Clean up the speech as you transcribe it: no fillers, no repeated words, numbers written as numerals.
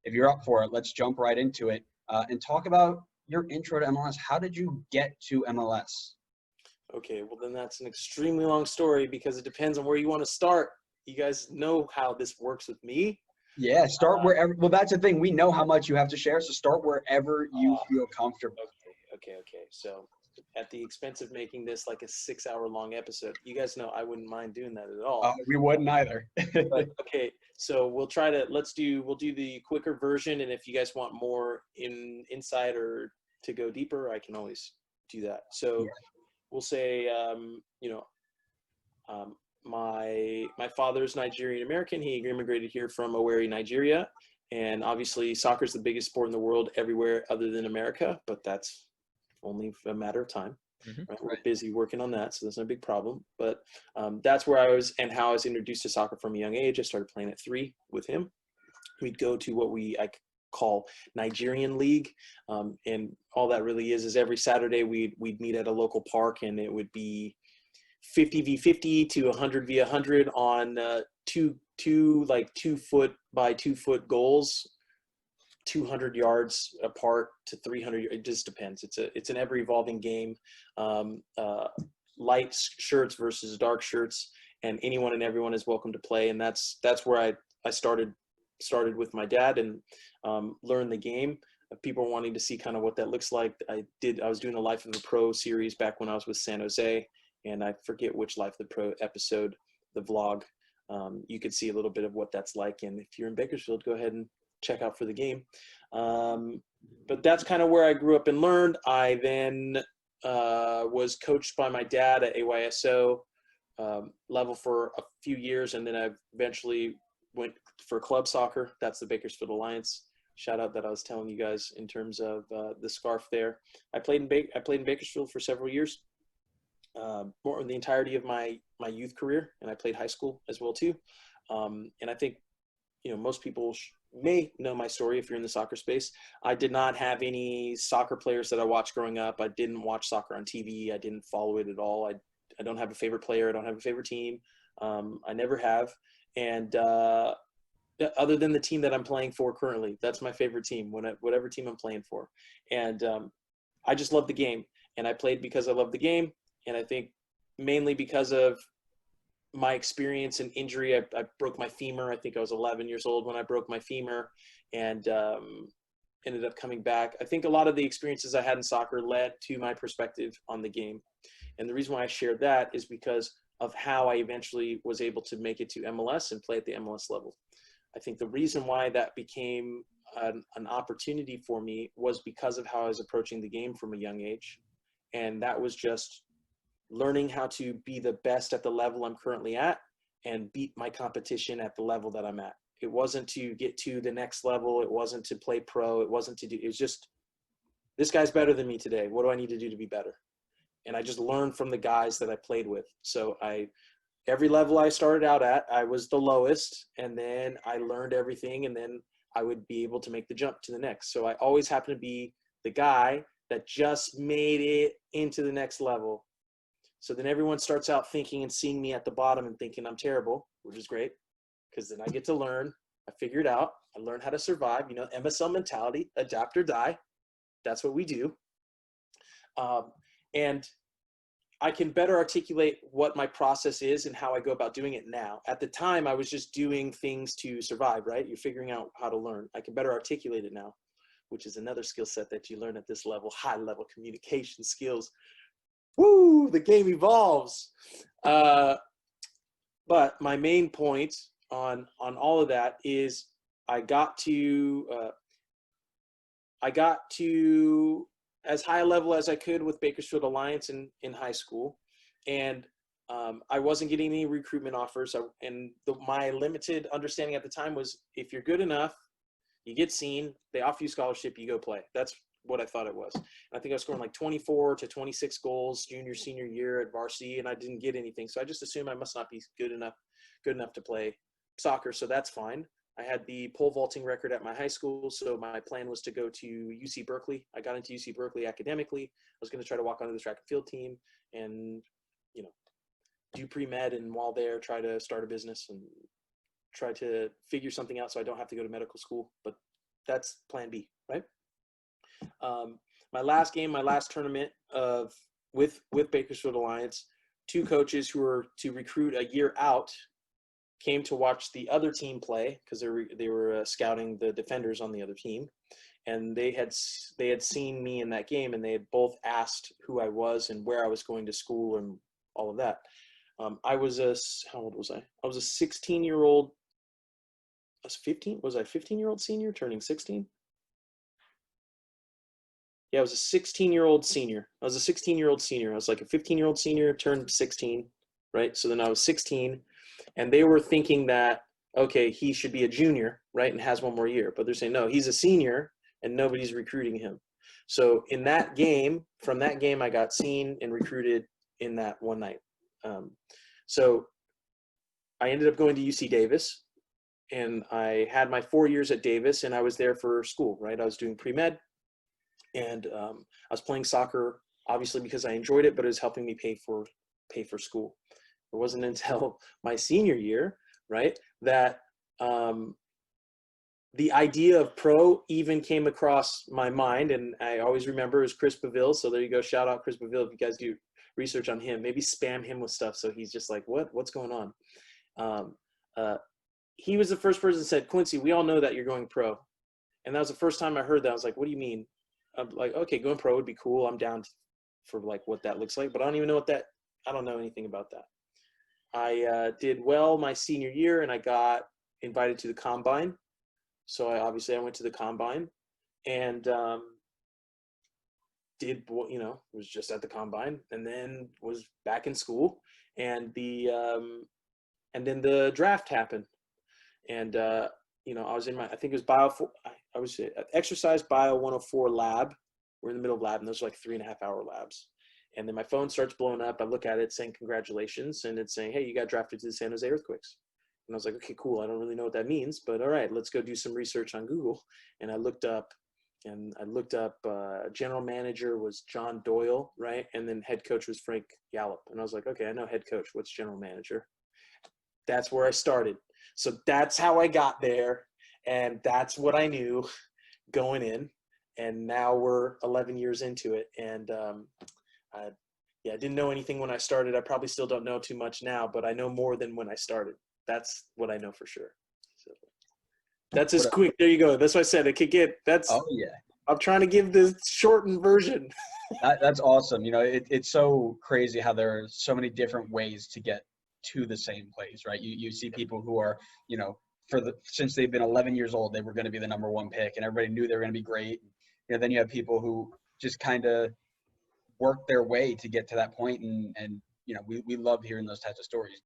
if you're up for it, let's jump right into it and talk about your intro to MLS. How did you get to MLS? Okay, well then that's an extremely long story because it depends on where you want to start. You guys know how this works with me. Yeah, start wherever. Well, that's the thing. We know how much you have to share, so start wherever you feel comfortable. Okay. So at the expense of making this like a 6-hour long episode, you guys know I wouldn't mind doing that at all. We wouldn't either. But okay, so we'll do the quicker version, and if you guys want more insight or to go deeper, I can always do that. So Yeah. we'll say, my father's Nigerian American. He immigrated here from Owerri, Nigeria, and obviously soccer is the biggest sport in the world everywhere other than America, but that's only a matter of time. Right? We're busy working on that, so that's no big problem. But that's where I was and how I was introduced to soccer from a young age. I started playing at 3 with him. We'd go to what I call Nigerian League, and all that really is every Saturday we'd meet at a local park, and it would be 50v50 to 100v100 on two 2-foot by 2-foot goals, 200 yards apart to 300. It just depends. It's an ever evolving game. Light shirts versus dark shirts, and anyone and everyone is welcome to play. And that's where I started with my dad and learned the game. People wanting to see kind of what that looks like. I was doing the Life of a Pro series back when I was with San Jose, and I forget which Life of the Pro episode, the vlog. You could see a little bit of what that's like. And if you're in Bakersfield, go ahead and check out for the game. But that's kind of where I grew up and learned. I then was coached by my dad at AYSO level for a few years, and then I eventually went for club soccer. That's the Bakersfield Alliance. Shout out that I was telling you guys in terms of the scarf there. I played in Bakersfield for several years, more in the entirety of my youth career, and I played high school as well too. And I think most people may know my story if you're in the soccer space. I did not have any soccer players that I watched growing up. I didn't watch soccer on TV. I didn't follow it at all. I don't have a favorite player. I don't have a favorite team. I never have. And other than the team that I'm playing for currently, that's my favorite team, whatever team I'm playing for. And I just love the game. And I played because I love the game. And I think mainly because of my experience and injury, I broke my femur. I think I was 11 years old when I broke my femur, and ended up coming back. I think a lot of the experiences I had in soccer led to my perspective on the game. And the reason why I shared that is because of how I eventually was able to make it to MLS and play at the MLS level. I think the reason why that became an opportunity for me was because of how I was approaching the game from a young age. And that was just learning how to be the best at the level I'm currently at and beat my competition at the level that I'm at. It wasn't to get to the next level. It wasn't to play pro. It was just, this guy's better than me today. What do I need to do to be better? And I just learned from the guys that I played with. So every level I started out at, I was the lowest, and then I learned everything, and then I would be able to make the jump to the next. So I always happened to be the guy that just made it into the next level. So then everyone starts out thinking and seeing me at the bottom and thinking I'm terrible, which is great, because then I get to learn. I figure it out. I learn how to survive. MSL mentality, adapt or die. That's what we do. And I can better articulate what my process is and how I go about doing it now. At the time, I was just doing things to survive, right? You're figuring out how to learn. I can better articulate it now, which is another skill set that you learn at this level, high-level communication skills. Woo, the game evolves. But my main point on all of that is I got to as high a level as I could with Bakersfield Alliance in high school. And I wasn't getting any recruitment offers. My limited understanding at the time was if you're good enough, you get seen, they offer you scholarship, you go play. That's what I thought it was. And I think I was scoring like 24 to 26 goals senior year at varsity, and I didn't get anything. So I just assumed I must not be good enough to play soccer. So that's fine. I had the pole vaulting record at my high school, so my plan was to go to UC Berkeley. I got into UC Berkeley academically. I was going to try to walk onto the track and field team and, do pre-med, and while there, try to start a business and try to figure something out so I don't have to go to medical school. But that's plan B, right? My last game, my last tournament with Bakersfield Alliance, 2 coaches who were to recruit a year out came to watch the other team play because they were scouting the defenders on the other team, and they had seen me in that game, and they had both asked who I was and where I was going to school and all of that. How old was I? I was a 16-year-old. I was 15. Was I 15-year-old senior turning 16? Yeah, I was a 16-year-old senior. I was a 16-year-old senior. I was like a 15-year-old senior turned 16, right? So then I was 16, and they were thinking that, okay, he should be a junior, right, and has one more year. But they're saying, no, he's a senior, and nobody's recruiting him. So in that game, from that game, I got seen and recruited in that one night. So I ended up going to UC Davis, and I had my 4 years at Davis, and I was there for school, right? I was doing pre-med. And I was playing soccer, obviously, because I enjoyed it, but it was helping me pay for school. It wasn't until my senior year, right, that the idea of pro even came across my mind. And I always remember it was Chris Baville. So there you go. Shout out Chris Baville if you guys do research on him. Maybe spam him with stuff so he's just like, what's going on? He was the first person that said, Quincy, we all know that you're going pro. And that was the first time I heard that. I was like, what do you mean? I'm like, okay, going pro would be cool. I'm down for like what that looks like, but I don't even know I don't know anything about that. I did well my senior year, and I got invited to the combine. So I went to the combine, and was just at the combine, and then was back in school, and then the draft happened, and I was in I think it was I was exercise bio 104 lab. We're in the middle of lab, and those are like 3.5-hour labs. And then my phone starts blowing up. I look at it saying, congratulations. And it's saying, hey, you got drafted to the San Jose Earthquakes. And I was like, okay, cool. I don't really know what that means, but all right, let's go do some research on Google. And I looked up, general manager was John Doyle, right? And then head coach was Frank Yallop. And I was like, okay, I know head coach. What's general manager? That's where I started. So that's how I got there. And that's what I knew going in. And now we're 11 years into it. And I didn't know anything when I started. I probably still don't know too much now, but I know more than when I started. That's what I know for sure. So that's as quick. There you go. That's what I said. It could get, Oh yeah. I'm trying to give the shortened version. That's awesome. It's so crazy how there are so many different ways to get to the same place, right? You see people who are, since they've been 11 years old, they were going to be the number 1 pick, and everybody knew they were going to be great. Then you have people who just kind of work their way to get to that point, and we love hearing those types of stories.